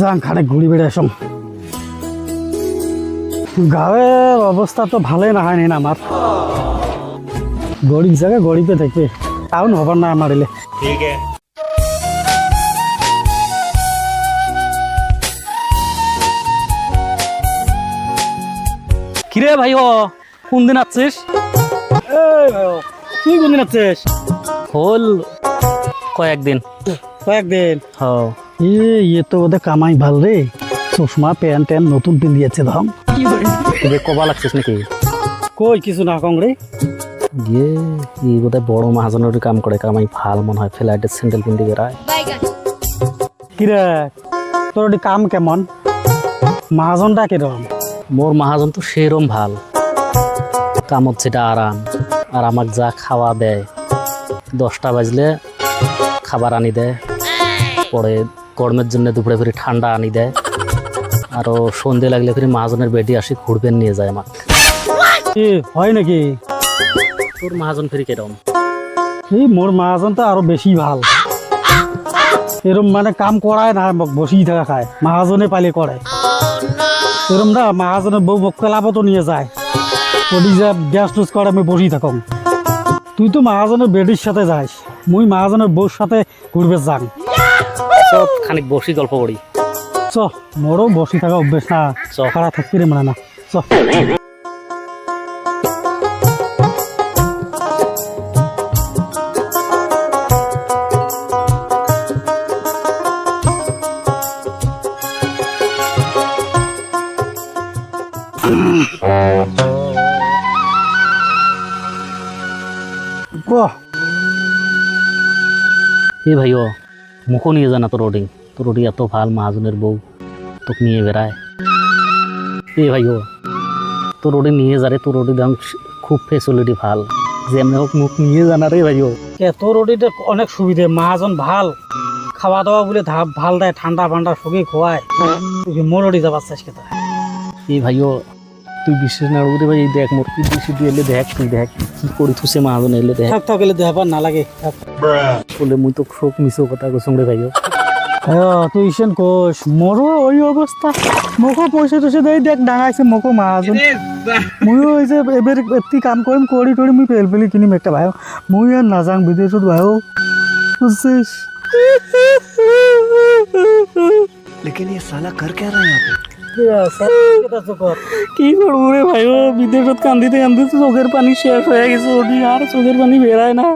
যাং খানে ঘুরি বেড়ে আসম। গাঁয়ের অবস্থা তো ভালোই না হয়নি না আমার, গরিব জায়গায় গরিবে থাকবে, টাউন হবার না আমার এলে। ठीक है। কিরে ভাই ও কোন দিন আসছিস? তুই কোনদিন আছিস? হল কয়েকদিন। কয়েকদিন? হ ইয়ে তো ওদের কামাই ভাল রে, চশমা প্যান্ট ট্যান্ট নতুন পিন্দিয়েছে ধম। তুই কবা লাগছিস নাকি? কই কিছু না কং রে। গিয়ে ই বোধহয় বড় মহাজনের কাম করে, কামাই ভাল মনে হয়, ফ্লাইটের স্যান্ডেল পিন্দি বেড়ায়। কিরে তোর ওটি কাম কেমন, মহাজনটা কিরকম? মোর মহাজন তো সেরম ভাল, কামত সেটা আরাম, আর আমাকে যা খাওয়া দেয়, 10টা বাজলে খাবার আনি দেয়, পরে গরমের জন্য দুপুরে ফিরে ঠান্ডা আনি দেয়, আরও সন্ধে লাগলে ফিরে মহাজনের বেডি আসি ঘুরবেন নিয়ে যায় আমাকে। কি হয় নাকি? তোর মহাজন ফিরে কেরম? এই মোর মহাজন তো আরো বেশি ভাল, এরম মানে কাম করায় না, বসেই থাকা খায়, মহাজনে পালে করে এরম না। মহাজনের বউ মক্কেলাপও তো নিয়ে যায়, ওটি যা গ্যাস টুস করে আমি বসেই থাকম। তুই তো মহাজনের বেডির সাথে যাস, মুই মহাজনের বউর সাথে ঘুরবে যাং। সব খানিক বসি গল্প করি। চ মোরও বসে থাকা অভ্যেস না, চ। খারাপ থাকতে রে মানে না। চ বাহ, এ ভাই ও মুখও নিয়ে যায় না তোর ওডিং, তোর ওডি এত ভাল, মহাজনের বউ তোকে নিয়ে বেড়ায়। এ ভাই ও তোর ওডি নিয়ে যা রে, তোর ওডি দাম খুব ফেসিলিটি ভাল, যেমনি হোক মুখ নিয়ে জানা রে ভাই ও। তোর ওটিতে অনেক সুবিধে, মহাজন ভাল, খাওয়া দাওয়া বলে ভাল দেয়, ঠান্ডা ফান্ডা শুকিয়ে খোয়ায়। তুই মোর ওটি যাবার চাস কেতা? এই ভাই ও তুই বিশ্বাস না রে ভাই, এই দেখ মোর কি দিশি দিয়ে এলে দেখ, তুই দেখ কি করি থুসে মহাজন এলে দেখ। থাক থাক, এলে দেখাবার না লাগে। বলে মুই তো শোক মিশো কথা কইছং রে ভাই ও। তুই ইসেন কোষ, মোরও ওই অবস্থা, মোকো পয়সা টয়সা দেয়, দেখ ডাঙাইছে মোকো মহাজন। মুইও ওই যে এবার একটি কাম করিম, করি টরি মুই পেল পেলি কিনিম একটা ভাই, মুই আর না যাং বিদেশত ভাই, বুঝছিস? लेकिन ये साला कर क्या रहा है यहाँ पे? কি করবো রে ভাই ও, বিদেশত কান্দিতে কান্দিতে চোখের পানি শেষ হয়ে গেছে, ওটি আর চোখের পানি বেরায় না।